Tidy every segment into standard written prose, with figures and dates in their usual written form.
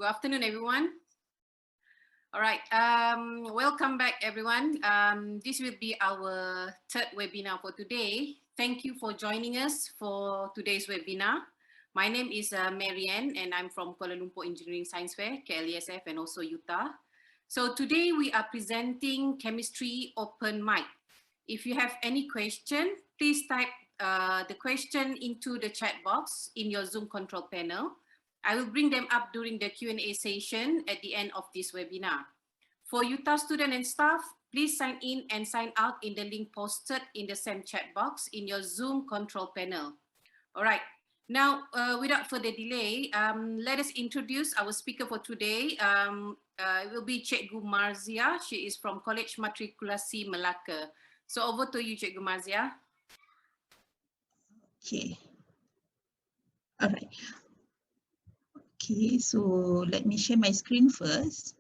Good afternoon, everyone. All right, welcome back, everyone. This will be our third webinar for today. Thank you for joining us for today's webinar. My name is Marianne, and I'm from Kuala Lumpur Engineering Science Fair, KLESF, and also Utah. So today we are presenting Chemistry Open Mic. If you have any question, please type the question into the chat box in your Zoom control panel. I will bring them up during the Q&A session at the end of this webinar. For Utah students and staff, please sign in and sign out in the link posted in the same chat box in your Zoom control panel. All right, now without further delay, let us introduce our speaker for today. It will be Cikgu Marzia. She is from College Matrikulasi Melaka. So over to you, Cikgu Marzia. Okay. All right. Okay, so let me share my screen first.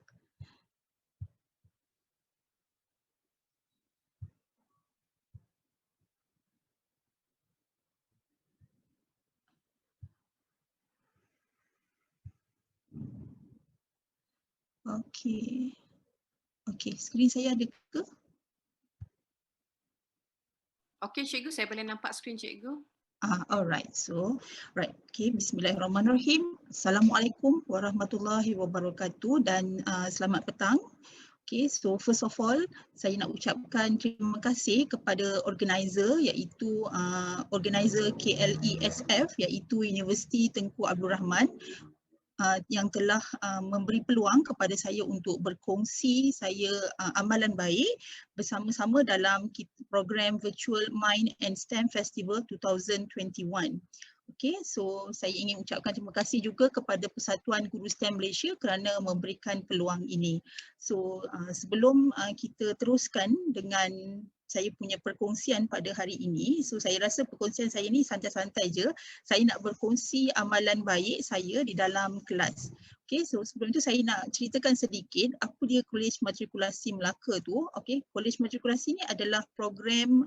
Okay. Okay, skrin saya ada ke? Okay, Cikgu, saya boleh nampak skrin Cikgu. Alright, so right, okay, bismillahirrahmanirrahim. Assalamualaikum warahmatullahi wabarakatuh dan selamat petang. Okay, so first of all, saya nak ucapkan terima kasih kepada organizer iaitu organizer KLESF iaitu Universiti Tengku Abdul Rahman yang telah memberi peluang kepada saya untuk berkongsi amalan baik bersama-sama dalam program Virtual Mind and STEM Festival 2021. Okay, so saya ingin ucapkan terima kasih juga kepada Persatuan Guru STEM Malaysia kerana memberikan peluang ini. So sebelum kita teruskan dengan saya punya perkongsian pada hari ini, so saya rasa perkongsian saya ni santai-santai je. Saya nak berkongsi amalan baik saya di dalam kelas. Okay, so sebelum itu saya nak ceritakan sedikit apa dia Kolej Matrikulasi Melaka tu. Okay, Kolej Matrikulasi ni adalah program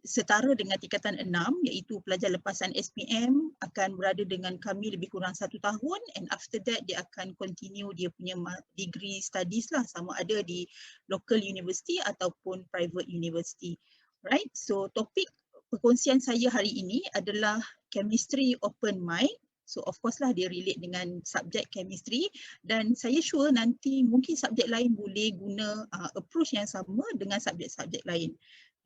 setara dengan tingkatan 6 iaitu pelajar lepasan SPM akan berada dengan kami lebih kurang 1 tahun, and after that dia akan continue dia punya degree studies lah, sama ada di local university ataupun private university. Right, so topik perkongsian saya hari ini adalah chemistry open mic. So of course lah dia relate dengan subjek chemistry, dan saya sure nanti mungkin subjek lain boleh guna approach yang sama dengan subjek-subjek lain.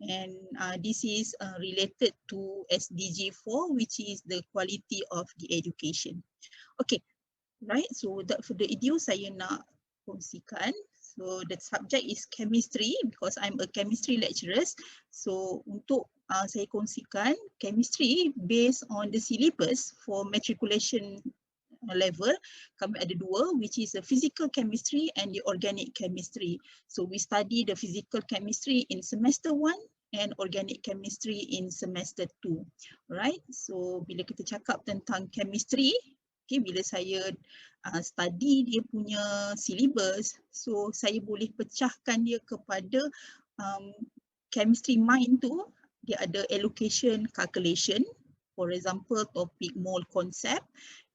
And this is related to SDG 4, which is the quality of the education. Okay, right, so without further ado saya nak kongsikan. So the subject is chemistry because I'm a chemistry lecturer. So untuk saya kongsikan chemistry based on the syllabus for matriculation level, kami ada dua, which is the physical chemistry and the organic chemistry. So we study the physical chemistry in semester 1 and organic chemistry in semester 2. Right, so bila kita cakap tentang chemistry, okay, bila saya study dia punya syllabus, so saya boleh pecahkan dia kepada chemistry mind tu, dia ada allocation calculation, for example topik mole concept,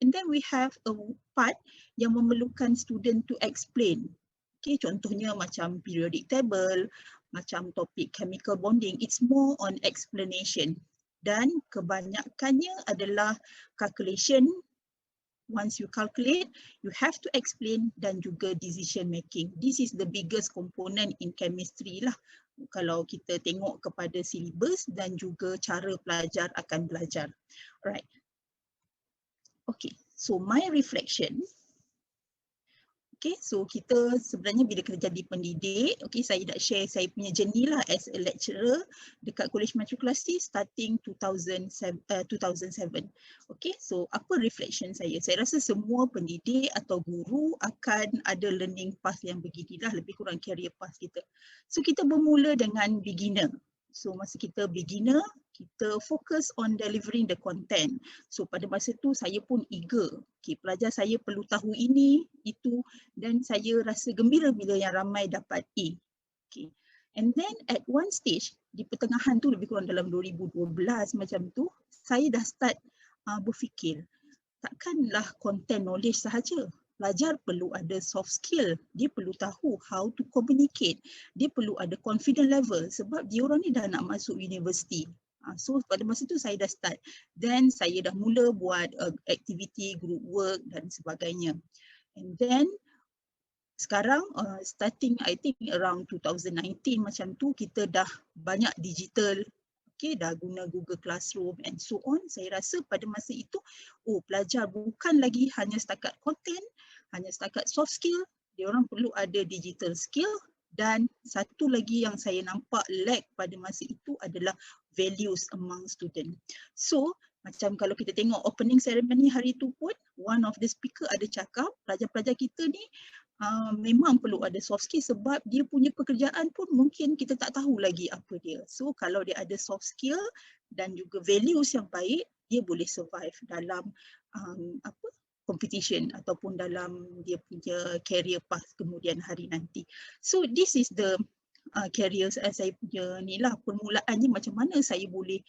and then we have a part yang memerlukan student to explain. Okay, contohnya macam periodic table, macam topik chemical bonding, it's more on explanation. Dan kebanyakannya adalah calculation. Once you calculate, you have to explain dan juga decision making. This is the biggest component in chemistry lah, kalau kita tengok kepada syllabus dan juga cara pelajar akan belajar. Alright. Okay, so my reflection. Okay, so kita sebenarnya bila kita jadi pendidik, okay, saya nak share saya punya journey lah as a lecturer dekat Kolej Matrikulasi starting 2007. Okay, so apa reflection saya? Saya rasa semua pendidik atau guru akan ada learning path yang beginilah, lebih kurang career path kita. So kita bermula dengan beginner. So masa kita beginner, kita fokus on delivering the content. So pada masa tu saya pun eager. Okay, pelajar saya perlu tahu ini, itu, dan saya rasa gembira bila yang ramai dapat A. Okay. And then at one stage, di pertengahan tu lebih kurang dalam 2012 macam tu, saya dah start berfikir, takkanlah content knowledge sahaja. Pelajar perlu ada soft skill, dia perlu tahu how to communicate, dia perlu ada confident level sebab dia orang ni dah nak masuk universiti. So pada masa tu saya dah start, then saya dah mula buat activity, group work dan sebagainya. And then sekarang starting I think around 2019 macam tu, kita dah banyak digital, dah guna Google Classroom and so on. Saya rasa pada masa itu, pelajar bukan lagi hanya setakat content, hanya setakat soft skill, dia orang perlu ada digital skill, dan satu lagi yang saya nampak lack pada masa itu adalah values among student. So macam kalau kita tengok opening ceremony hari tu pun, one of the speaker ada cakap pelajar-pelajar kita ni memang perlu ada soft skill sebab dia punya pekerjaan pun mungkin kita tak tahu lagi apa dia. So kalau dia ada soft skill dan juga values yang baik, dia boleh survive dalam competition ataupun dalam dia punya career path kemudian hari nanti. So this is the career saya punya ni lah, permulaannya macam mana saya boleh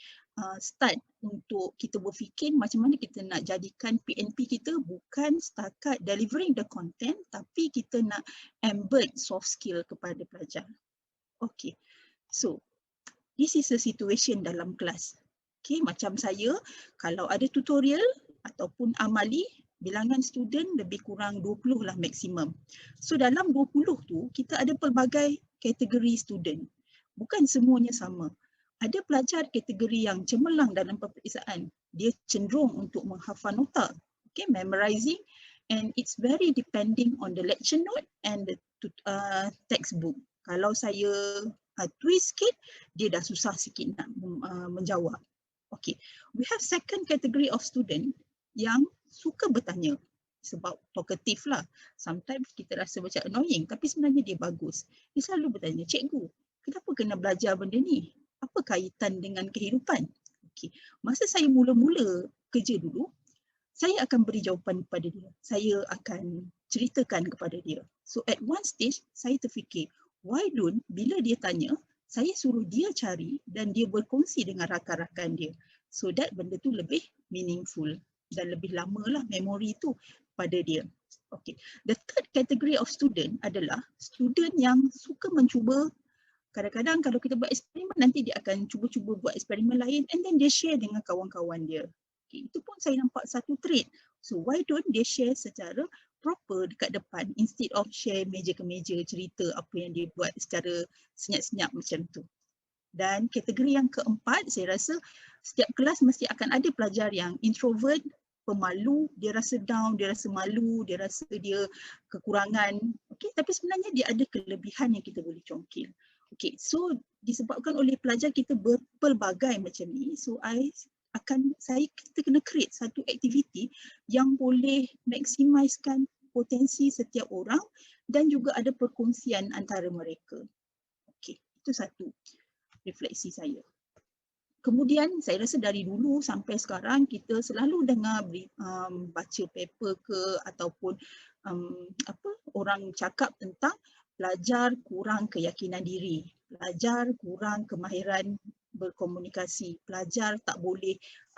start untuk kita berfikir macam mana kita nak jadikan PNP kita bukan setakat delivering the content, tapi kita nak embed soft skill kepada pelajar. Okay, so this is the situation dalam kelas. Okay, macam saya kalau ada tutorial ataupun amali, bilangan student lebih kurang 20 lah maksimum. So dalam 20 tu kita ada pelbagai kategori student. Bukan semuanya sama. Ada pelajar kategori yang cemerlang dalam peperiksaan. Dia cenderung untuk menghafal nota, memorizing, and it's very depending on the lecture note and the textbook. Kalau saya twist sikit, dia dah susah sikit nak menjawab. Okay, we have second category of student yang suka bertanya sebab talkative lah. Sometimes kita rasa macam annoying tapi sebenarnya dia bagus. Dia selalu bertanya, cikgu, kenapa kena belajar benda ni? Apa kaitan dengan kehidupan? Okay. Masa saya mula-mula kerja dulu, saya akan beri jawapan kepada dia. Saya akan ceritakan kepada dia. So at one stage, saya terfikir, why don't bila dia tanya, saya suruh dia cari dan dia berkongsi dengan rakan-rakan dia. So that benda tu lebih meaningful dan lebih lama lah memori tu pada dia. Okay. The third category of student adalah student yang suka mencuba. Kadang-kadang kalau kita buat eksperimen, nanti dia akan cuba-cuba buat eksperimen lain and then dia share dengan kawan-kawan dia. Okay. Itu pun saya nampak satu trait. So why don't dia share secara proper dekat depan instead of share meja ke meja cerita apa yang dia buat secara senyap-senyap macam tu. Dan kategori yang keempat, saya rasa setiap kelas mesti akan ada pelajar yang introvert, pemalu, dia rasa down, dia rasa malu, dia rasa dia kekurangan. Okay, tapi sebenarnya dia ada kelebihan yang kita boleh congkil. Okay, so disebabkan oleh pelajar kita berpelbagai macam ni, so kita kena create satu aktiviti yang boleh maksimiskan potensi setiap orang dan juga ada perkongsian antara mereka. Okay, itu satu refleksi saya. Kemudian saya rasa dari dulu sampai sekarang kita selalu dengar baca paper ke ataupun orang cakap tentang pelajar kurang keyakinan diri, pelajar kurang kemahiran berkomunikasi, pelajar tak boleh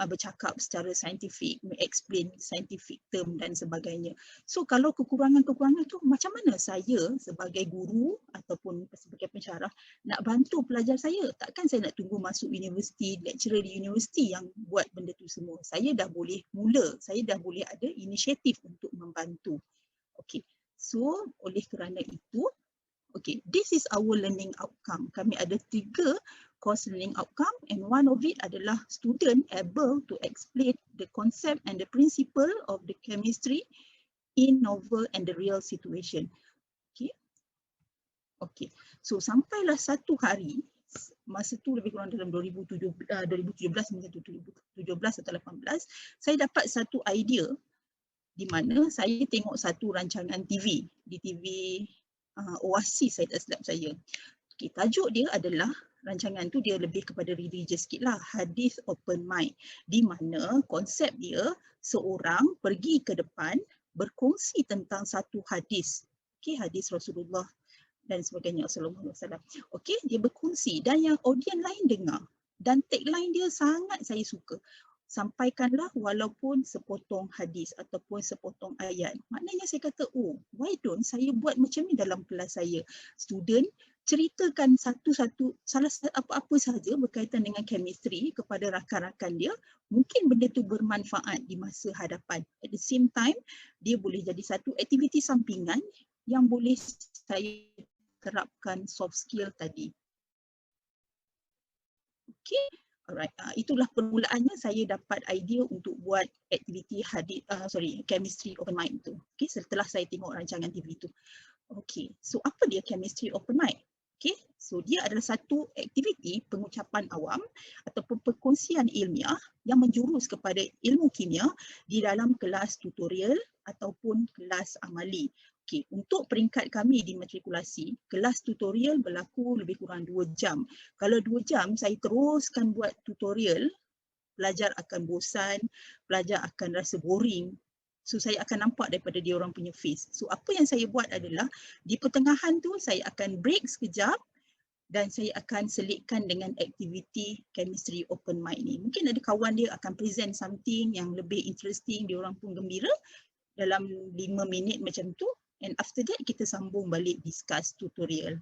bercakap secara saintifik, explain scientific term dan sebagainya. So kalau kekurangan-kekurangan tu macam mana saya sebagai guru ataupun sebagai pensyarah nak bantu pelajar saya? Takkan saya nak tunggu masuk universiti, lecturer di universiti yang buat benda tu semua. Saya dah boleh mula, saya dah boleh ada inisiatif untuk membantu. Okay, so oleh kerana itu, okay, this is our learning outcome. Kami ada 3 course learning outcome and one of it adalah student able to explain the concept and the principle of the chemistry in novel and the real situation. Okay. Okay. So sampailah satu hari, masa tu lebih kurang dalam 2017 macam tu, 2017 atau 18, saya dapat satu idea di mana saya tengok satu rancangan TV di TV Oasis, saya tak silap saya. Okay, tajuk dia adalah, rancangan tu dia lebih kepada religious sikit lah, Hadis Open Mic, di mana konsep dia seorang pergi ke depan berkongsi tentang satu hadis, okay, hadis Rasulullah dan sebagainya sallallahu alaihi wasallam. Okay, dia berkongsi dan yang audiens lain dengar dan tagline dia sangat saya suka. sampaikanlah walaupun sepotong hadis ataupun sepotong ayat. Maknanya saya kata, oh, why don't saya buat macam ni dalam kelas saya. Student ceritakan satu-satu apa-apa sahaja berkaitan dengan chemistry kepada rakan-rakan dia. Mungkin benda tu bermanfaat di masa hadapan. At the same time, dia boleh jadi satu aktiviti sampingan yang boleh saya terapkan soft skill tadi. Okay. Alright, itulah permulaannya saya dapat idea untuk buat aktiviti chemistry open mic tu. Okay, setelah saya tengok rancangan TV tu. Okay, so apa dia chemistry open mic? Okay, so dia adalah satu aktiviti pengucapan awam ataupun perkongsian ilmiah yang menjurus kepada ilmu kimia di dalam kelas tutorial ataupun kelas amali. Okay, untuk peringkat kami di matrikulasi, kelas tutorial berlaku lebih kurang 2 jam. Kalau 2 jam saya teruskan buat tutorial, pelajar akan bosan, pelajar akan rasa boring. So saya akan nampak daripada dia orang punya face. So apa yang saya buat adalah di pertengahan tu saya akan break sekejap dan saya akan selitkan dengan aktiviti chemistry open mic ni. Mungkin ada kawan dia akan present something yang lebih interesting, dia orang pun gembira dalam 5 minit macam tu. And after that kita sambung balik discuss tutorial.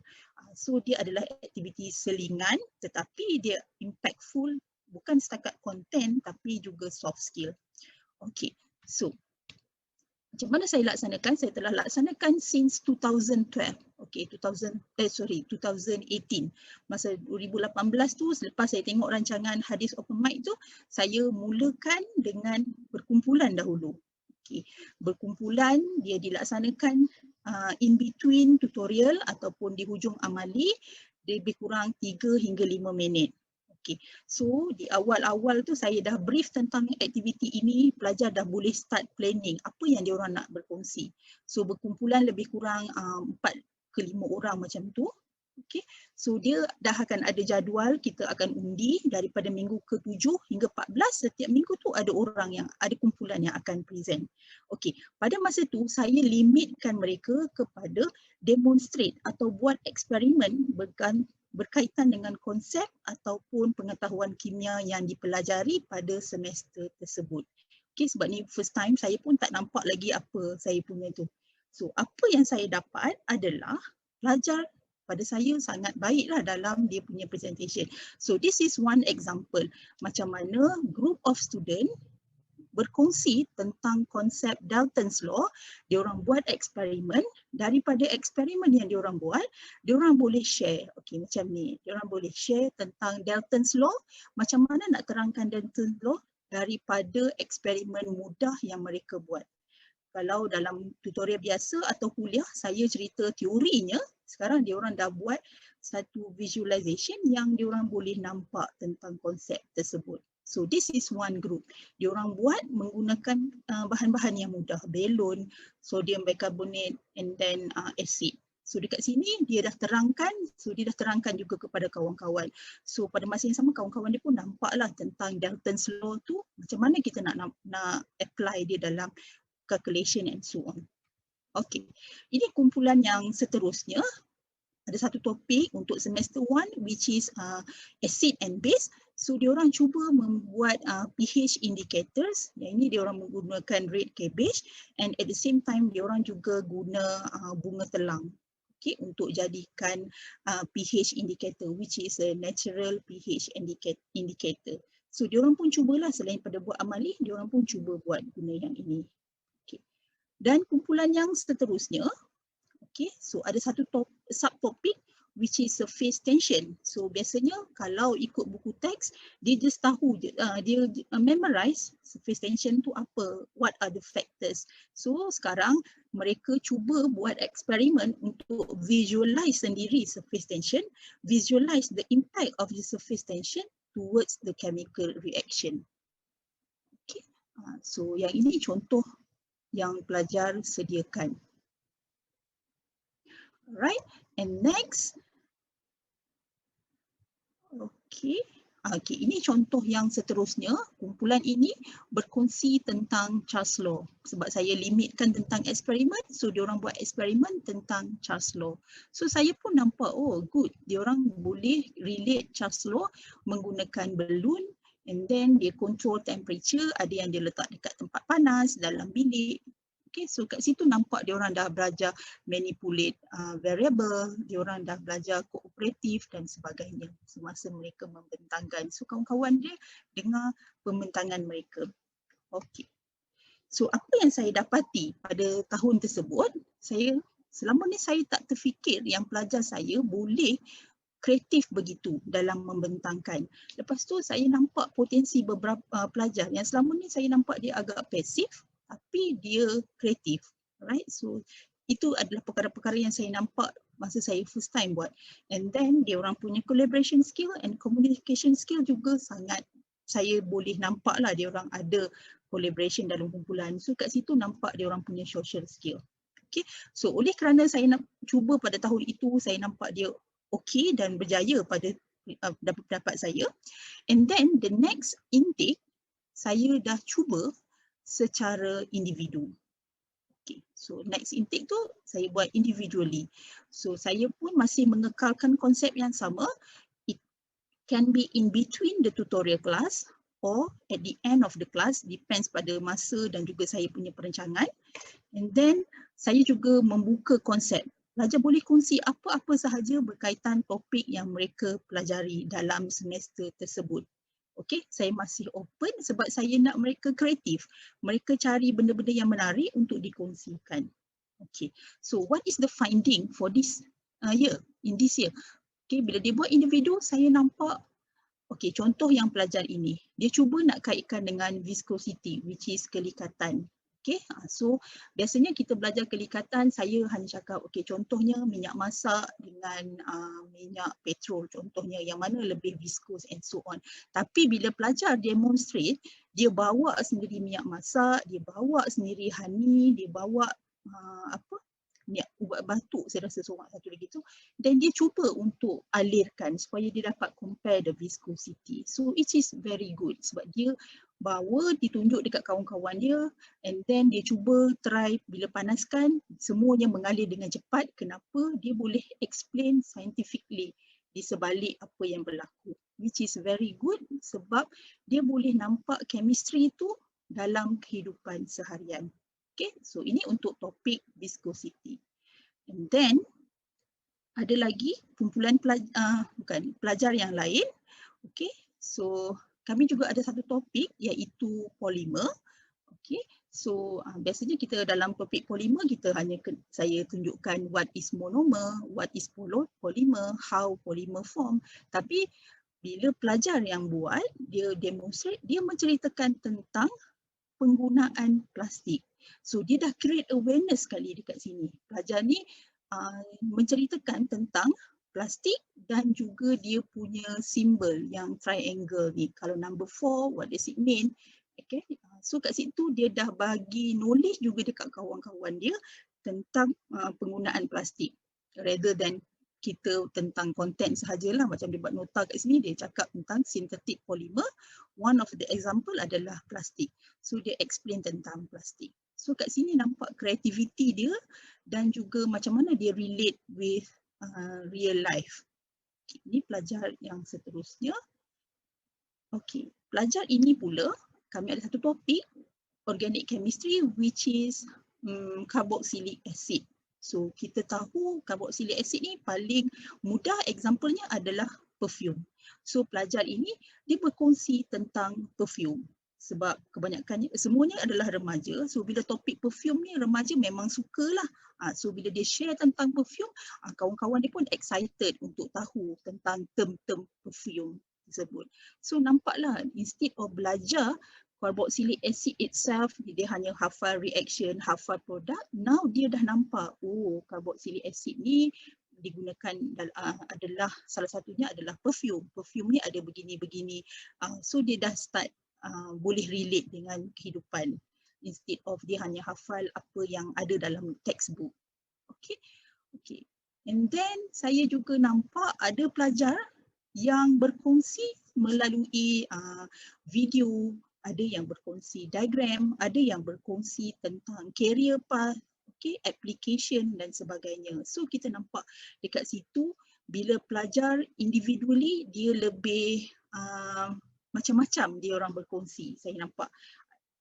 So dia adalah aktiviti selingan tetapi dia impactful, bukan setakat konten tapi juga soft skill. Okay, so macam mana saya laksanakan? Saya telah laksanakan since 2012. Okay, 2018. Masa 2018 tu, selepas saya tengok rancangan hadis open mic tu, saya mulakan dengan berkumpulan dahulu. Okay. Berkumpulan dia dilaksanakan in between tutorial ataupun di hujung amali lebih kurang 3 hingga 5 minit. Okay. So di awal-awal tu saya dah brief tentang aktiviti ini, pelajar dah boleh start planning apa yang dia orang nak berkongsi. So berkumpulan lebih kurang 4 ke 5 orang macam tu. Okay. So dia dah akan ada jadual, kita akan undi daripada minggu ke-7 hingga 14, setiap minggu tu ada orang yang, ada kumpulan yang akan present. Okay. Pada masa tu saya limitkan mereka kepada demonstrate atau buat eksperimen berkaitan dengan konsep ataupun pengetahuan kimia yang dipelajari pada semester tersebut. Okay, sebab ni first time saya pun tak nampak lagi apa saya punya tu. So apa yang saya dapat adalah pelajar pada saya sangat baiklah dalam dia punya presentation. So this is one example macam mana group of student berkongsi tentang konsep Dalton's Law. Dia orang buat eksperimen, daripada eksperimen yang dia orang buat, dia orang boleh share. Okey, macam ni. Dia orang boleh share tentang Dalton's Law, macam mana nak terangkan Dalton's Law daripada eksperimen mudah yang mereka buat. Kalau dalam tutorial biasa atau kuliah saya cerita teorinya, sekarang dia orang dah buat satu visualization yang dia orang boleh nampak tentang konsep tersebut. So this is one group. Dia orang buat menggunakan bahan-bahan yang mudah, balon, sodium bicarbonate and then acid. So dekat sini dia dah terangkan, juga kepada kawan-kawan. So pada masa yang sama kawan-kawan dia pun nampaklah tentang Dalton's Law tu, macam mana kita nak apply dia dalam calculation and so on. Okay, ini kumpulan yang seterusnya. Ada satu topik untuk semester 1 which is acid and base. So diorang cuba membuat pH indicators. Yang ini diorang menggunakan red cabbage and at the same time diorang juga guna bunga telang. Okay, untuk jadikan pH indicator which is a natural pH indicator. So diorang pun cubalah selain pada buat amali, diorang pun cuba buat guna yang ini. Okay. Dan kumpulan yang seterusnya, okay, so ada satu subtopik which is surface tension. So biasanya kalau ikut buku teks, dia just tahu, dia memorize surface tension tu apa, what are the factors. So sekarang mereka cuba buat eksperimen untuk visualize sendiri surface tension, visualize the impact of the surface tension towards the chemical reaction. Okay, so yang ini contoh yang pelajar sediakan. Alright, and next. Okay, ini contoh yang seterusnya. Kumpulan ini berkongsi tentang Charles Law. Sebab saya limitkan tentang eksperimen, so diorang buat eksperimen tentang Charles Law. So saya pun nampak, oh good, diorang boleh relate Charles Law menggunakan balloon And then dia control temperature, ada yang dia letak dekat tempat panas, dalam bilik. Okay, so kat situ nampak dia orang dah belajar manipulate variable, dia orang dah belajar kooperatif dan sebagainya semasa mereka membentangkan. So kawan-kawan dia dengar pembentangan mereka. Okay. So apa yang saya dapati pada tahun tersebut, selama ni saya tak terfikir yang pelajar saya boleh kreatif begitu dalam membentangkan. Lepas tu saya nampak potensi beberapa pelajar yang selama ni saya nampak dia agak pasif tapi dia kreatif. Right? So itu adalah perkara-perkara yang saya nampak masa saya first time buat. And then dia orang punya collaboration skill and communication skill juga sangat, saya boleh nampak lah dia orang ada collaboration dalam kumpulan. So kat situ nampak dia orang punya social skill. Okay. So oleh kerana saya nak cuba pada tahun itu, saya nampak dia okey dan berjaya pada pendapat saya. And then the next intake, saya dah cuba secara individu. Okay. So next intake tu saya buat individually. So saya pun masih mengekalkan konsep yang sama. It can be in between the tutorial class or at the end of the class, depends pada masa dan juga saya punya perancangan. And then saya juga membuka konsep. Pelajar boleh kongsi apa-apa sahaja berkaitan topik yang mereka pelajari dalam semester tersebut. Okay, saya masih open sebab saya nak mereka kreatif. Mereka cari benda-benda yang menarik untuk dikongsikan. Okay, so what is the finding for this year, in this year? Okay, bila dia buat individu, saya nampak, okay, contoh yang pelajar ini, dia cuba nak kaitkan dengan viscosity, which is kelikatan. Okay, so biasanya kita belajar kelikatan, saya hanya cakap, okay, contohnya minyak masak dengan minyak petrol, contohnya yang mana lebih viscous and so on. Tapi bila pelajar demonstrate, dia bawa sendiri minyak masak, dia bawa sendiri honey, dia bawa minyak ubat batuk, saya rasa seorang satu lagi tu, dan dia cuba untuk alirkan supaya dia dapat compare the viscosity. So it is very good sebab dia bawa, ditunjuk dekat kawan-kawan dia, and then dia cuba try bila panaskan semuanya mengalir dengan cepat. Kenapa? Dia boleh explain scientifically di sebalik apa yang berlaku, which is very good sebab dia boleh nampak chemistry tu dalam kehidupan seharian. Okay, so ini untuk topik viscosity. And then ada lagi kumpulan pelajar yang lain. Okay, so kami juga ada satu topik iaitu polimer. Okay, so biasanya kita dalam topik polimer kita hanya saya tunjukkan what is monomer, what is polymer, how polymer form. Tapi bila pelajar yang buat, dia demonstrate, dia menceritakan tentang penggunaan plastik. So dia dah create awareness sekali dekat sini. Pelajar ni menceritakan tentang plastik dan juga dia punya simbol yang triangle ni. Kalau number 4, what does it mean? Okay. So kat situ dia dah bagi knowledge juga dekat kawan-kawan dia tentang penggunaan plastik. Rather than kita tentang konten sahajalah, macam dia buat nota kat sini, dia cakap tentang synthetic polymer. One of the example adalah plastik. So dia explain tentang plastik. So kat sini nampak kreativiti dia dan juga macam mana dia relate with real life. Okay, ini pelajar yang seterusnya. Okay, pelajar ini pula kami ada satu topik organic chemistry which is carboxylic acid. So kita tahu carboxylic acid ni paling mudah example-nya adalah perfume. So pelajar ini dia berkongsi tentang perfume sebab kebanyakannya semuanya adalah remaja. So bila topik perfume ni remaja memang sukalah. So bila dia share tentang perfume, kawan-kawan dia pun excited untuk tahu tentang term-term perfume tersebut. So nampaklah instead of belajar carboxylic acid itself, dia hanya hafal reaction, hafal produk. Now dia dah nampak, oh carboxylic acid ni digunakan adalah salah satunya adalah perfume. Perfume ni ada begini-begini. So dia dah start boleh relate dengan kehidupan instead of dia hanya hafal apa yang ada dalam textbook. Okay. Okay. And then saya juga nampak ada pelajar yang berkongsi melalui video, ada yang berkongsi diagram, ada yang berkongsi tentang career path, okay, application dan sebagainya. So kita nampak dekat situ bila pelajar individually dia lebih macam-macam dia orang berkongsi, saya nampak.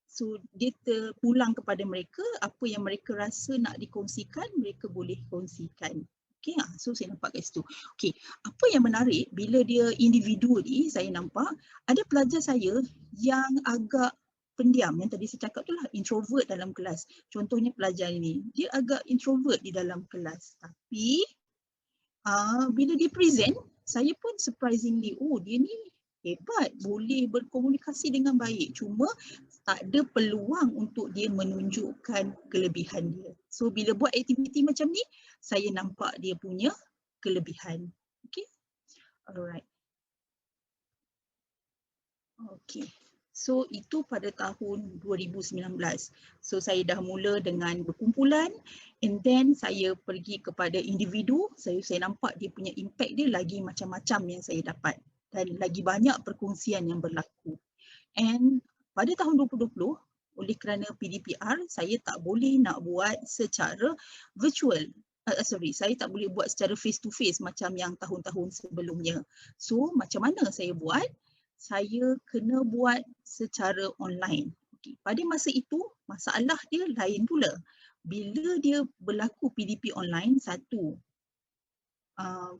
So dia terpulang kepada mereka, apa yang mereka rasa nak dikongsikan, mereka boleh kongsikan. Okay, so saya nampak kat situ. Okay, apa yang menarik bila dia individu ni, saya nampak ada pelajar saya yang agak pendiam, yang tadi saya cakap tu lah, introvert dalam kelas. Contohnya pelajar ini, dia agak introvert di dalam kelas. Tapi bila dia present, saya pun surprisingly, oh dia ni hebat, boleh berkomunikasi dengan baik. Cuma tak ada peluang untuk dia menunjukkan kelebihan dia. So bila buat aktiviti macam ni, saya nampak dia punya kelebihan. Okay, alright. Okay, so itu pada tahun 2019. So saya dah mula dengan berkumpulan, and then saya pergi kepada individu. Saya nampak dia punya impact dia lagi macam-macam yang saya dapat, dan lagi banyak perkongsian yang berlaku. And pada tahun 2020, oleh kerana PDPR, saya tak boleh nak buat secara virtual. Saya tak boleh buat secara face to face macam yang tahun-tahun sebelumnya. So macam mana saya buat? Saya kena buat secara online. Okay. Pada masa itu, masalah dia lain pula. Bila dia berlaku PDP online, satu,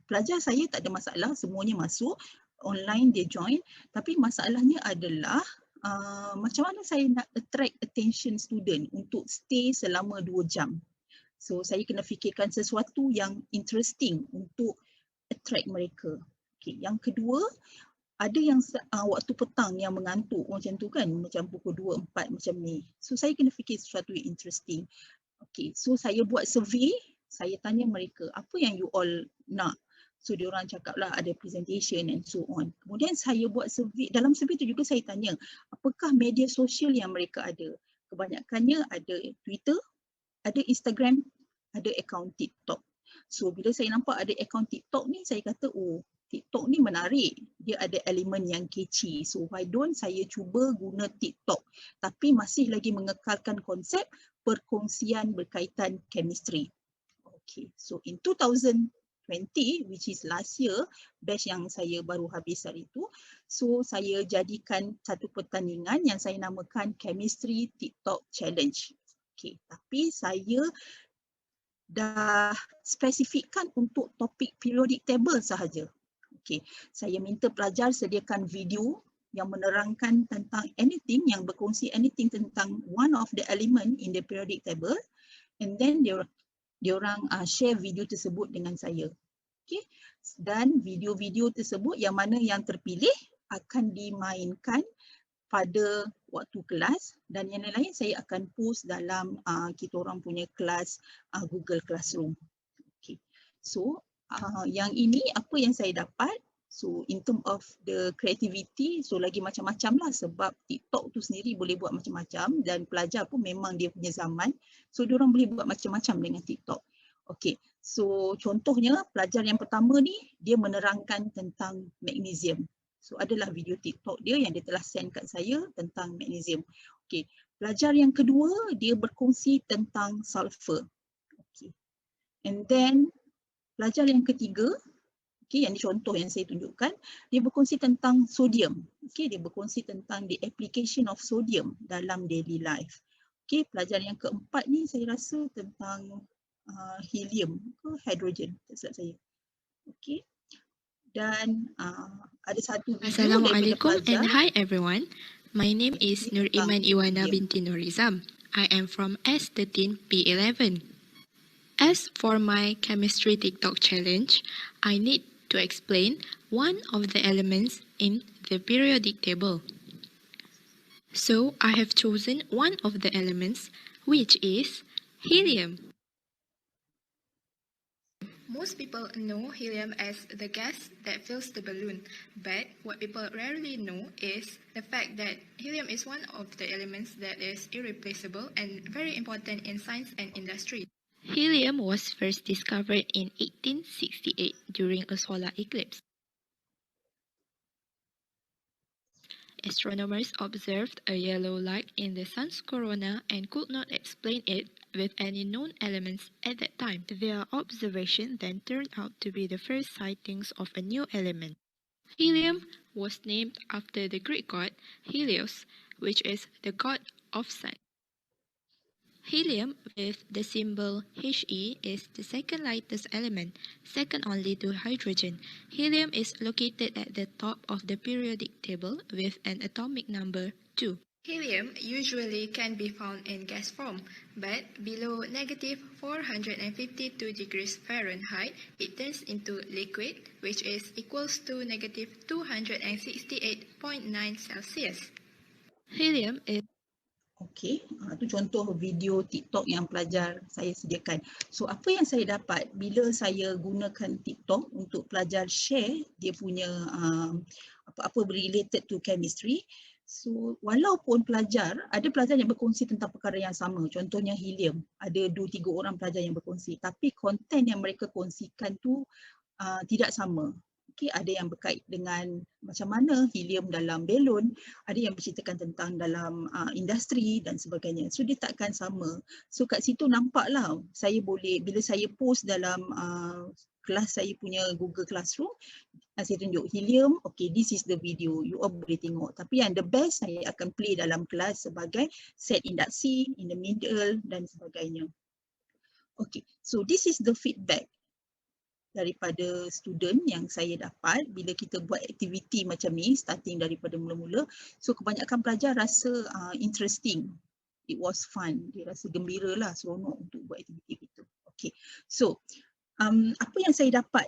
pelajar saya tak ada masalah, semuanya masuk. Online dia join, tapi masalahnya adalah macam mana saya nak attract attention student untuk stay selama 2 jam. So saya kena fikirkan sesuatu yang interesting untuk attract mereka. Okay. Yang kedua, ada yang waktu petang yang mengantuk macam tu kan, macam pukul 2, 4 macam ni. So saya kena fikir sesuatu yang interesting. Okay, so saya buat survey, saya tanya mereka apa yang you all nak. So diorang cakap lah ada presentation and so on. Kemudian saya buat survey, dalam survey tu juga saya tanya apakah media sosial yang mereka ada. Kebanyakannya ada Twitter, ada Instagram, ada akaun TikTok. So bila saya nampak ada akaun TikTok ni, saya kata oh TikTok ni menarik, dia ada elemen yang catchy. So why don't saya cuba guna TikTok tapi masih lagi mengekalkan konsep perkongsian berkaitan chemistry. Okay, so in 2020, which is last year, batch yang saya baru habis hari itu, so saya jadikan satu pertandingan yang saya namakan Chemistry TikTok Challenge. Okay, tapi saya dah spesifikkan untuk topik periodic table sahaja. Okay, saya minta pelajar sediakan video yang menerangkan tentang anything, yang berkongsi anything tentang one of the element in the periodic table, and then diorang share video tersebut dengan saya. Okay, dan video-video tersebut yang mana yang terpilih akan dimainkan pada waktu kelas, dan yang lain-lain saya akan post dalam kita orang punya kelas Google Classroom. Okay, so yang ini apa yang saya dapat. So in term of the creativity, so lagi macam-macam lah, sebab TikTok tu sendiri boleh buat macam-macam, dan pelajar pun memang dia punya zaman, so diorang boleh buat macam-macam dengan TikTok. Okay, so contohnya pelajar yang pertama ni dia menerangkan tentang magnesium. So adalah video TikTok dia yang dia telah send kat saya tentang magnesium. Okay, pelajar yang kedua dia berkongsi tentang sulfur. Okay, and then pelajar yang ketiga, okay, yang ni contoh yang saya tunjukkan, dia berkongsi tentang sodium. Okay, dia berkongsi tentang the application of sodium dalam daily life. Okay, pelajar yang keempat ni saya rasa tentang helium ke hydrogen, tak silap saya. Okay, dan ada satu video Assalamualaikum daripada pelajar. and hi everyone. My name is Nur Iman Iwana binti Nurizam. I am from S13 P11. As for my chemistry TikTok challenge, I need to explain one of the elements in the periodic table. So I have chosen one of the elements, which is helium. Most people know helium as the gas that fills the balloon, but what people rarely know is the fact that helium is one of the elements that is irreplaceable and very important in science and industry. Helium was first discovered in 1868 during a solar eclipse. Astronomers observed a yellow light in the sun's corona and could not explain it with any known elements at that time. Their observation then turned out to be the first sightings of a new element. Helium was named after the Greek god Helios, which is the god of sun. Helium with the symbol He is the second lightest element, second only to hydrogen. Helium is located at the top of the periodic table with an atomic number 2. Helium usually can be found in gas form, but below -452 degrees Fahrenheit, it turns into liquid, which is equals to -268.9 Celsius. Helium is Okey, tu contoh video TikTok yang pelajar saya sediakan. So apa yang saya dapat bila saya gunakan TikTok untuk pelajar share dia punya apa-apa related to chemistry. So walaupun ada pelajar yang berkongsi tentang perkara yang sama, contohnya helium, ada 2-3 orang pelajar yang berkongsi, tapi konten yang mereka kongsikan tu tidak sama. Okay, ada yang berkait dengan macam mana helium dalam belon, ada yang berceritakan tentang dalam industri dan sebagainya. So dia takkan sama. So kat situ nampaklah saya boleh, bila saya post dalam kelas saya punya Google Classroom, saya tunjuk helium, okay, this is the video, you all boleh tengok. Tapi yang the best saya akan play dalam kelas sebagai set induksi, in the middle dan sebagainya. Okay, so this is the feedback daripada student yang saya dapat bila kita buat aktiviti macam ni, starting daripada mula-mula. So kebanyakan pelajar rasa interesting, it was fun, dia rasa gembira lah, seronok untuk buat aktiviti itu. Okay, so apa yang saya dapat,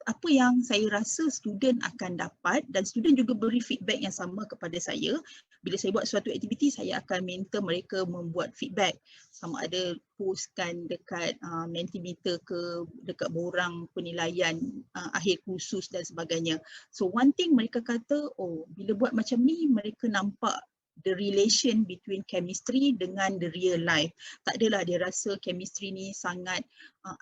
apa yang saya rasa student akan dapat, dan student juga beri feedback yang sama kepada saya. Bila saya buat suatu aktiviti, saya akan minta mereka membuat feedback, sama ada postkan dekat Mentimeter ke, dekat borang penilaian akhir kursus dan sebagainya. So one thing mereka kata, oh bila buat macam ni mereka nampak the relation between chemistry dengan the real life. Tak adalah dia rasa chemistry ni sangat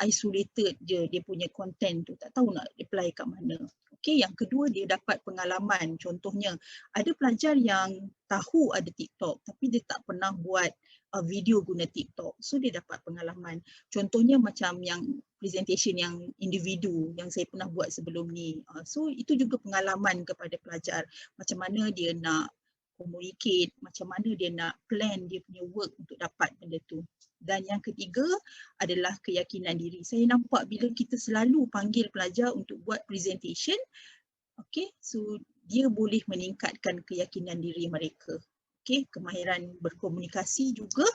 isolated je dia punya content tu, tak tahu nak apply kat mana. Okay, yang kedua dia dapat pengalaman. Contohnya ada pelajar yang tahu ada TikTok tapi dia tak pernah buat video guna TikTok. So dia dapat pengalaman. Contohnya macam yang presentation yang individu yang saya pernah buat sebelum ni. So itu juga pengalaman kepada pelajar. Macam mana dia nak communicate, macam mana dia nak plan dia punya work untuk dapat benda tu. Dan yang ketiga adalah keyakinan diri. Saya nampak bila kita selalu panggil pelajar untuk buat presentation, okay, so dia boleh meningkatkan keyakinan diri mereka. Okay, kemahiran berkomunikasi juga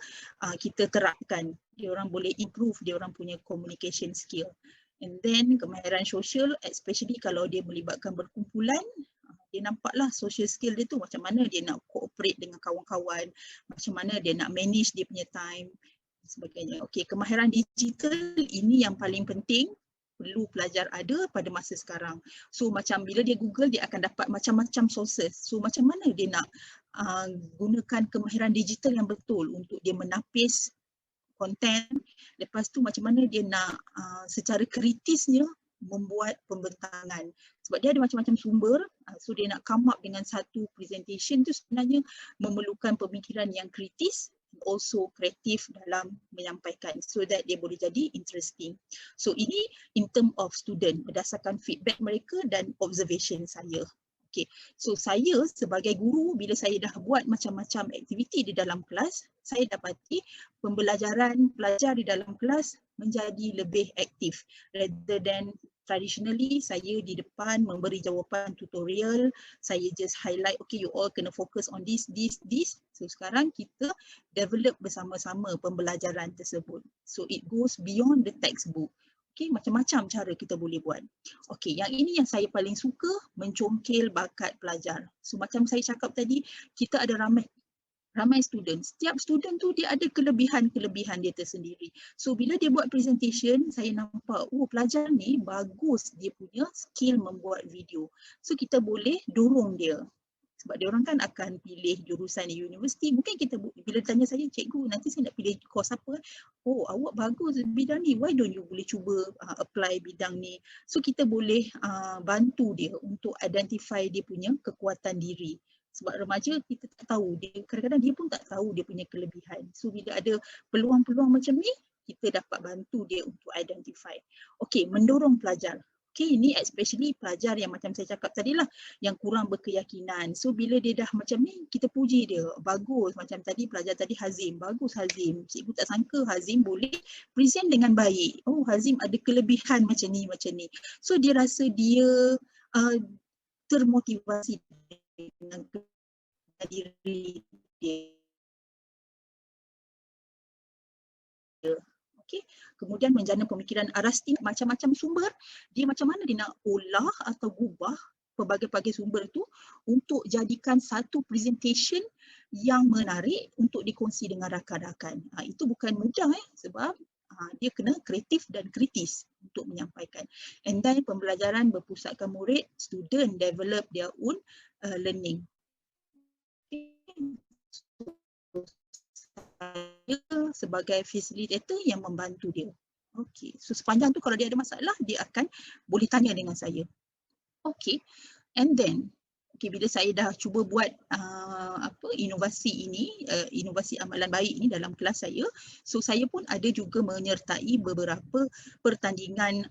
kita terapkan. Dia orang boleh improve dia orang punya communication skill. And then kemahiran sosial, especially kalau dia melibatkan berkumpulan, dia nampaklah social skill dia tu macam mana dia nak cooperate dengan kawan-kawan, macam mana dia nak manage dia punya time dan sebagainya. Okey, kemahiran digital ini yang paling penting, perlu pelajar ada pada masa sekarang. So macam bila dia Google, dia akan dapat macam-macam sources. So macam mana dia nak gunakan kemahiran digital yang betul untuk dia menapis konten, lepas tu macam mana dia nak secara kritisnya membuat pembentangan. Sebab dia ada macam-macam sumber, so dia nak come up dengan satu presentation tu sebenarnya memerlukan pemikiran yang kritis, also kreatif dalam menyampaikan, so that dia boleh jadi interesting. So ini in term of student, berdasarkan feedback mereka dan observation saya. Okay, so saya sebagai guru bila saya dah buat macam-macam aktiviti di dalam kelas, saya dapati pembelajaran pelajar di dalam kelas menjadi lebih aktif rather than traditionally saya di depan memberi jawapan tutorial, saya just highlight, okay, you all kena fokus on this. So sekarang kita develop bersama-sama pembelajaran tersebut. So it goes beyond the textbook. Okay, macam-macam cara kita boleh buat. Okay, yang ini yang saya paling suka, mencongkil bakat pelajar. So macam saya cakap tadi, kita ada ramai student. Setiap student tu dia ada kelebihan-kelebihan dia tersendiri. So bila dia buat presentation, saya nampak, oh pelajar ni bagus dia punya skill membuat video. So kita boleh dorong dia. Sebab dia orang kan akan pilih jurusan di universiti. Mungkin kita bila tanya saya, cikgu nanti saya nak pilih course apa? Oh awak bagus bidang ni, why don't you boleh cuba apply bidang ni? So kita boleh bantu dia untuk identify dia punya kekuatan diri. Sebab remaja kita tak tahu, dia kadang-kadang dia pun tak tahu dia punya kelebihan. So bila ada peluang-peluang macam ni, kita dapat bantu dia untuk identify. Okey, mendorong pelajar. Okay, ini especially pelajar yang macam saya cakap tadi lah, yang kurang berkeyakinan. So bila dia dah macam ni, kita puji dia, bagus. Macam tadi pelajar tadi Hazim, bagus Hazim. Cikgu tak sangka Hazim boleh present dengan baik. Oh, Hazim ada kelebihan macam ni, macam ni. So dia rasa dia termotivasi dengan diri dia. Okay. Kemudian menjana pemikiran Arasti, macam-macam sumber, dia macam mana dia nak olah atau ubah pelbagai-bagai sumber tu untuk jadikan satu presentation yang menarik untuk dikongsi dengan rakan-rakan. Itu bukan mudah sebab dia kena kreatif dan kritis untuk menyampaikan. And then pembelajaran berpusatkan murid, student develop their own learning. Saya sebagai facilitator yang membantu dia. Okey, so sepanjang tu kalau dia ada masalah, dia akan boleh tanya dengan saya. Okey, and then bila saya dah cuba buat inovasi ini, inovasi amalan baik ini dalam kelas saya, so saya pun ada juga menyertai beberapa pertandingan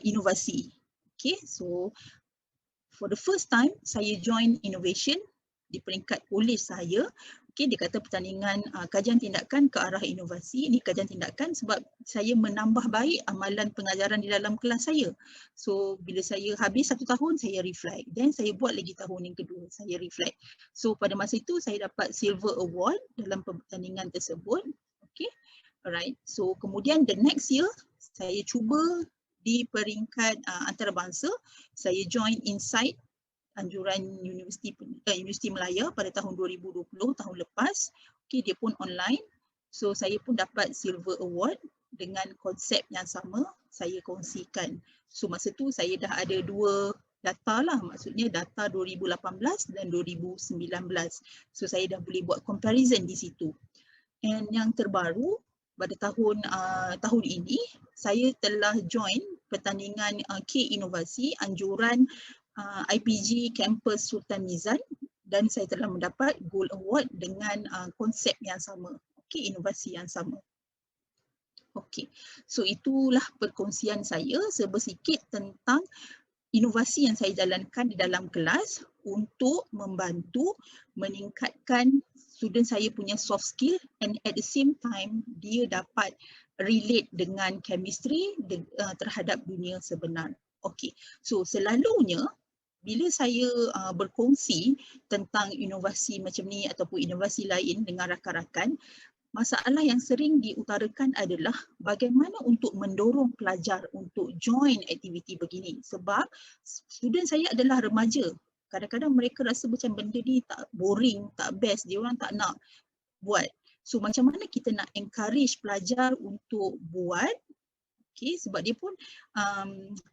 inovasi. Okey, so for the first time saya join innovation di peringkat polis saya. Okay, dia kata pertandingan kajian tindakan ke arah inovasi. Ini kajian tindakan sebab saya menambah baik amalan pengajaran di dalam kelas saya. So bila saya habis 1 tahun, saya reflect. Then saya buat lagi tahun yang kedua, saya reflect. So pada masa itu saya dapat silver award dalam pertandingan tersebut. Okay, alright. So kemudian the next year saya cuba di peringkat antarabangsa, saya join Insight anjuran Universiti Melaya pada tahun 2020, tahun lepas. Okay, dia pun online. So saya pun dapat silver award dengan konsep yang sama saya kongsikan. So masa tu saya dah ada 2 data lah, maksudnya data 2018 dan 2019. So saya dah boleh buat comparison di situ. And yang terbaru pada tahun ini saya telah join pertandingan K Inovasi anjuran IPG Campus Sultan Mizan dan saya telah mendapat Gold Award dengan konsep yang sama. Okey, inovasi yang sama. Okey, so itulah perkongsian saya sebersikit tentang inovasi yang saya jalankan di dalam kelas untuk membantu meningkatkan student saya punya soft skill and at the same time dia dapat relate dengan chemistry terhadap dunia sebenar. Okey, so selalunya bila saya berkongsi tentang inovasi macam ni ataupun inovasi lain dengan rakan-rakan, masalah yang sering diutarakan adalah bagaimana untuk mendorong pelajar untuk join aktiviti begini sebab student saya adalah remaja. Kadang-kadang mereka rasa macam benda ni tak boring, tak best, dia orang tak nak buat. So macam mana kita nak encourage pelajar untuk buat? Okay, sebab dia pun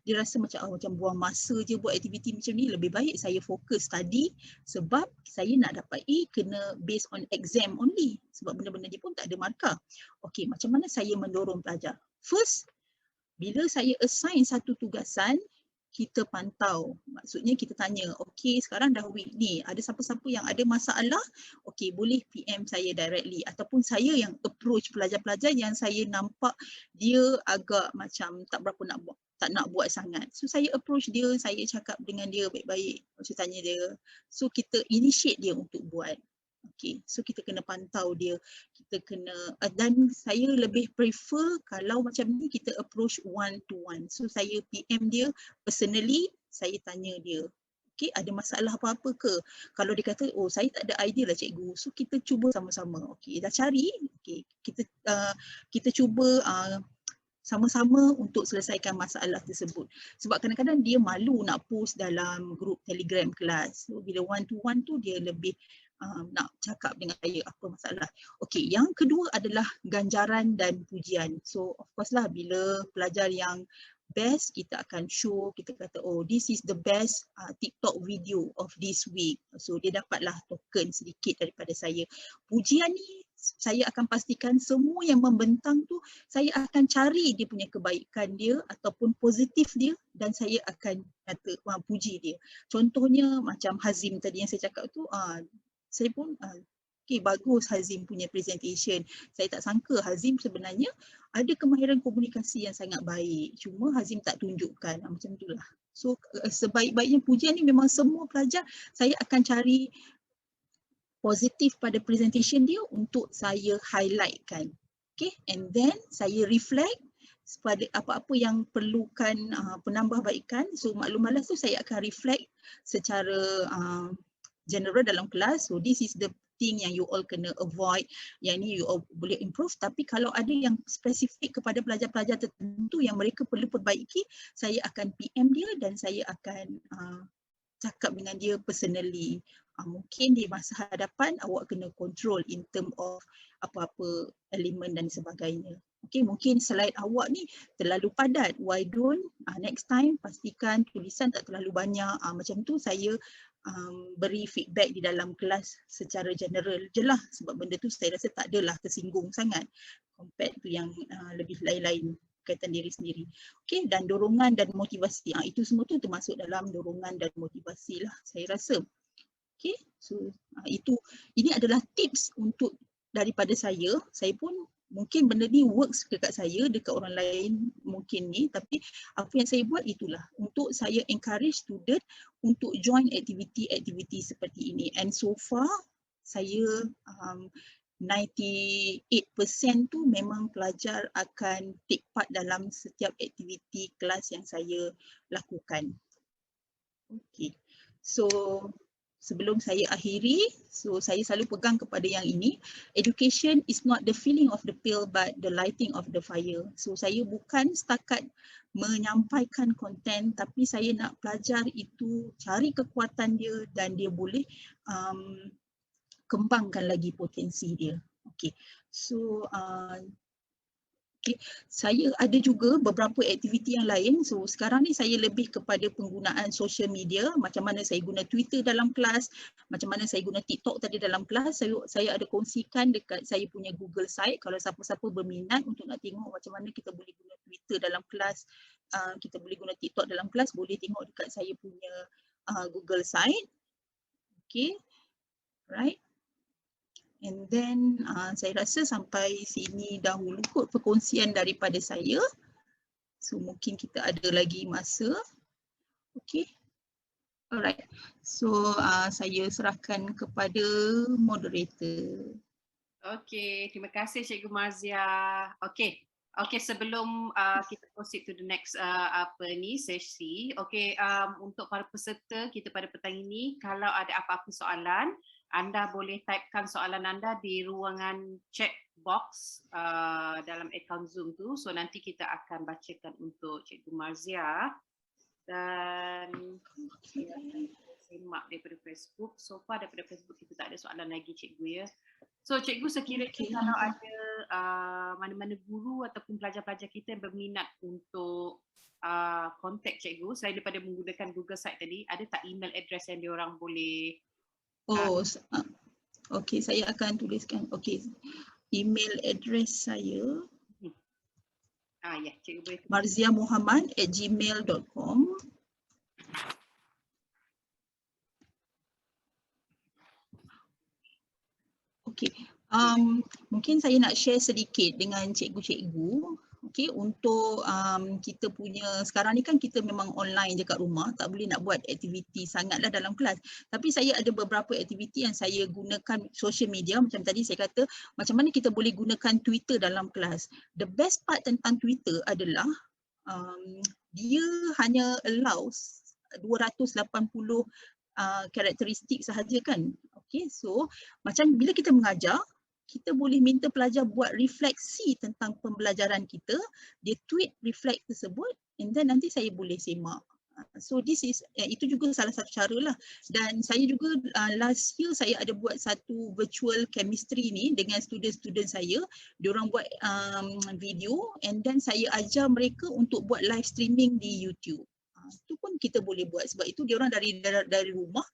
dia rasa macam buang masa je buat aktiviti macam ni, lebih baik saya fokus study sebab saya nak dapat A kena based on exam only sebab benda-benda dia pun tak ada markah. Okay, macam mana saya mendorong pelajar? First, bila saya assign satu tugasan, kita pantau. Maksudnya kita tanya, okay sekarang dah week ni, ada siapa-siapa yang ada masalah, okay boleh PM saya directly ataupun saya yang approach pelajar-pelajar yang saya nampak dia agak macam tak berapa tak nak buat sangat. So saya approach dia, saya cakap dengan dia baik-baik, saya tanya dia. So kita initiate dia untuk buat. Okay, so kita kena pantau dia, kita kena dan saya lebih prefer kalau macam ni kita approach one to one. So saya PM dia personally, saya tanya dia, okay ada masalah apa-apa ke? Kalau dia kata, oh saya tak ada idea lah cikgu, so kita cuba sama-sama. Okay, dah cari, okay kita cuba sama-sama untuk selesaikan masalah tersebut. Sebab kadang-kadang dia malu nak post dalam grup Telegram kelas. So, bila one to one tu dia lebih nak cakap dengan saya apa masalah. Okey, yang kedua adalah ganjaran dan pujian. So of course lah bila pelajar yang best kita akan show, kita kata oh this is the best TikTok video of this week. So dia dapatlah token sedikit daripada saya. Pujian ni saya akan pastikan semua yang membentang tu saya akan cari dia punya kebaikan dia ataupun positif dia dan saya akan kata puji dia. Contohnya macam Hazim tadi yang saya cakap tu, saya pun Okay, bagus Hazim punya presentation. Saya tak sangka Hazim sebenarnya ada kemahiran komunikasi yang sangat baik. Cuma Hazim tak tunjukkan. Macam itulah. So sebaik-baiknya pujian ni memang semua pelajar saya akan cari positif pada presentation dia untuk saya highlightkan. Okay, and then saya reflect pada apa-apa yang perlukan penambahbaikan. So maklum malas tu saya akan reflect secara general dalam kelas. So this is the thing yang you all kena avoid, yang ni you all boleh improve. Tapi kalau ada yang spesifik kepada pelajar-pelajar tertentu yang mereka perlu perbaiki, saya akan PM dia dan saya akan cakap dengan dia personally. Mungkin di masa hadapan awak kena control in term of apa-apa elemen dan sebagainya. Okay, mungkin slide awak ni terlalu padat. Why don't next time pastikan tulisan tak terlalu banyak. Macam tu saya beri feedback di dalam kelas secara general je lah, sebab benda tu saya rasa tak adalah tersinggung sangat compared tu yang lebih lain-lain kaitan diri sendiri. Okay, dan dorongan dan motivasi. Itu semua tu termasuk dalam dorongan dan motivasi lah saya rasa. Okay, so ini adalah tips untuk daripada saya. Saya pun mungkin benda ni works dekat saya, dekat orang lain mungkin ni, tapi apa yang saya buat itulah untuk saya encourage student untuk join aktiviti-aktiviti seperti ini. And so far saya 98% tu memang pelajar akan take part dalam setiap aktiviti kelas yang saya lakukan. Okay, so sebelum saya akhiri, so saya selalu pegang kepada yang ini. Education is not the filling of the pail but the lighting of the fire. So saya bukan setakat menyampaikan konten, tapi saya nak pelajar itu cari kekuatan dia dan dia boleh kembangkan lagi potensi dia. Okay, so okay, saya ada juga beberapa aktiviti yang lain. So sekarang ni saya lebih kepada penggunaan social media, macam mana saya guna Twitter dalam kelas, macam mana saya guna TikTok tadi dalam kelas. Saya ada kongsikan dekat saya punya Google site. Kalau siapa-siapa berminat untuk nak tengok macam mana kita boleh guna Twitter dalam kelas, kita boleh guna TikTok dalam kelas, boleh tengok dekat saya punya Google site. Okay, right. And then saya rasa sampai sini dahulu kot perkongsian daripada saya. So mungkin kita ada lagi masa. Okay. Alright. So saya serahkan kepada moderator. Okay, terima kasih Cikgu Marzia. Okay. Okay, sebelum kita proceed to the next sesi. Okay, untuk para peserta kita pada petang ini, kalau ada apa-apa soalan, anda boleh typekan soalan anda di ruangan chat box dalam akaun Zoom tu. So nanti kita akan bacakan untuk Cikgu Marzia. Dan saya akan semak daripada Facebook. So far daripada Facebook kita tak ada soalan lagi Cikgu ya. So Cikgu sekiranya kalau ada mana-mana guru ataupun pelajar-pelajar kita yang berminat untuk contact Cikgu selain daripada menggunakan Google Site tadi, ada tak email address yang diorang boleh okay, saya akan tuliskan. Okay, email address saya ya, Cikgu boleh marziamuhammad@gmail.com. Okay, mungkin saya nak share sedikit dengan cikgu-cikgu. Okay, untuk kita punya, sekarang ni kan kita memang online je kat rumah, tak boleh nak buat aktiviti sangatlah dalam kelas. Tapi saya ada beberapa aktiviti yang saya gunakan social media, macam tadi saya kata, macam mana kita boleh gunakan Twitter dalam kelas. The best part tentang Twitter adalah dia hanya allows 280 karakteristik sahaja kan. Okay, so macam bila kita mengajar, kita boleh minta pelajar buat refleksi tentang pembelajaran kita, dia tweet reflect tersebut, and then nanti saya boleh semak. So this is, itu juga salah satu cara lah. Dan saya juga last year saya ada buat satu virtual chemistry ni dengan student-student saya. Diorang buat video and then saya ajar mereka untuk buat live streaming di YouTube. Itu pun kita boleh buat sebab itu diorang dari rumah.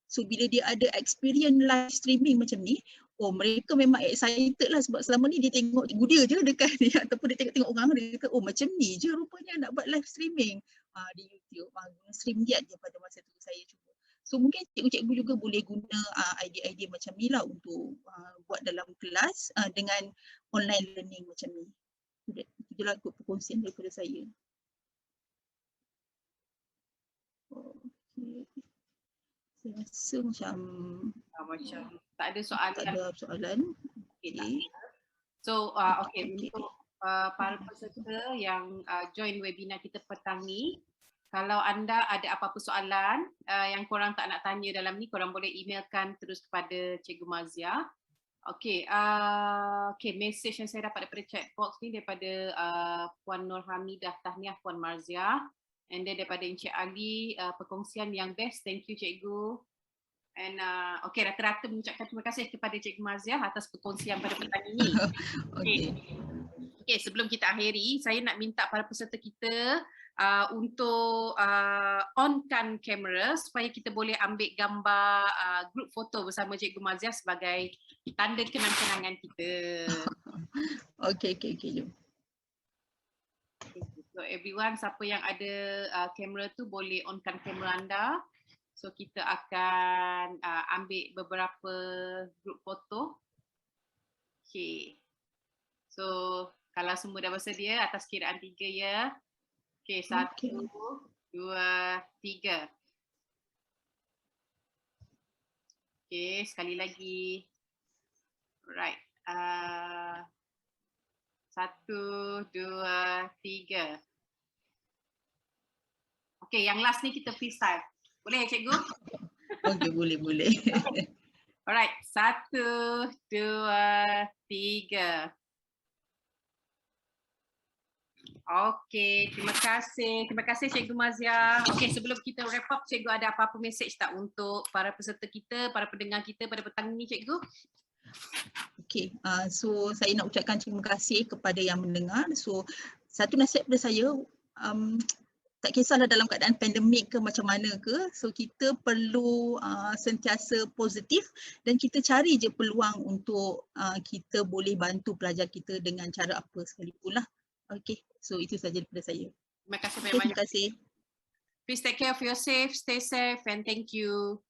So bila dia ada experience live streaming macam ni, oh mereka memang excited lah sebab selama ni dia tengok cikgu dia je dekat ni ataupun dia tengok orang, dia kata oh macam ni je rupanya nak buat live streaming di YouTube. Stream dia pada masa tu saya cuba. So mungkin cikgu-cikgu juga boleh guna idea-idea macam ni lah untuk buat dalam kelas dengan online learning macam ni. Itulah perkongsian daripada saya. Okay. Saya rasa macam Macam tak ada soalan. tak ada soalan. Okay. So, untuk para peserta yang join webinar kita petang ni, kalau anda ada apa-apa soalan yang korang tak nak tanya dalam ni, korang boleh emailkan terus kepada Cikgu Mazia. Okay, message yang saya dapat daripada chat box ni daripada Puan Nur Hamidah, tahniah Puan Marzia. And then daripada Encik Ali, perkongsian yang best, thank you Cikgu. And rata-rata mengucapkan terima kasih kepada Cikgu Marzia atas perkongsian pada petang ini. Okay, sebelum kita akhiri, saya nak minta para peserta kita untuk onkan kamera supaya kita boleh ambil gambar group foto bersama Cikgu Marzia sebagai tanda kenang-kenangan kita. Okay, jom. So everyone, siapa yang ada kamera tu boleh onkan kamera anda. So kita akan ambil beberapa group foto. Okay. So kalau semua dah bersedia, atas kiraan 3 ya. Okay, 1, 2, 3. Okay, sekali lagi. Alright. 1, 2, 3. Okay, yang last ni kita freestyle. Boleh ya Cikgu? Okay, boleh. Alright, 1, 2, 3. Okay, terima kasih. Terima kasih Cikgu Mazia. Okay, sebelum kita wrap up, Cikgu ada apa-apa message tak untuk para peserta kita, para pendengar kita pada petang ini Cikgu? Okay, so saya nak ucapkan terima kasih kepada yang mendengar. So satu nasihat daripada saya, tak kisahlah dalam keadaan pandemik ke macam mana ke, so kita perlu sentiasa positif dan kita cari je peluang untuk kita boleh bantu pelajar kita dengan cara apa sekalipun lah. Okay, so itu saja daripada saya. Terima kasih Okay, banyak. terima kasih. Please take care of yourself, stay safe and thank you.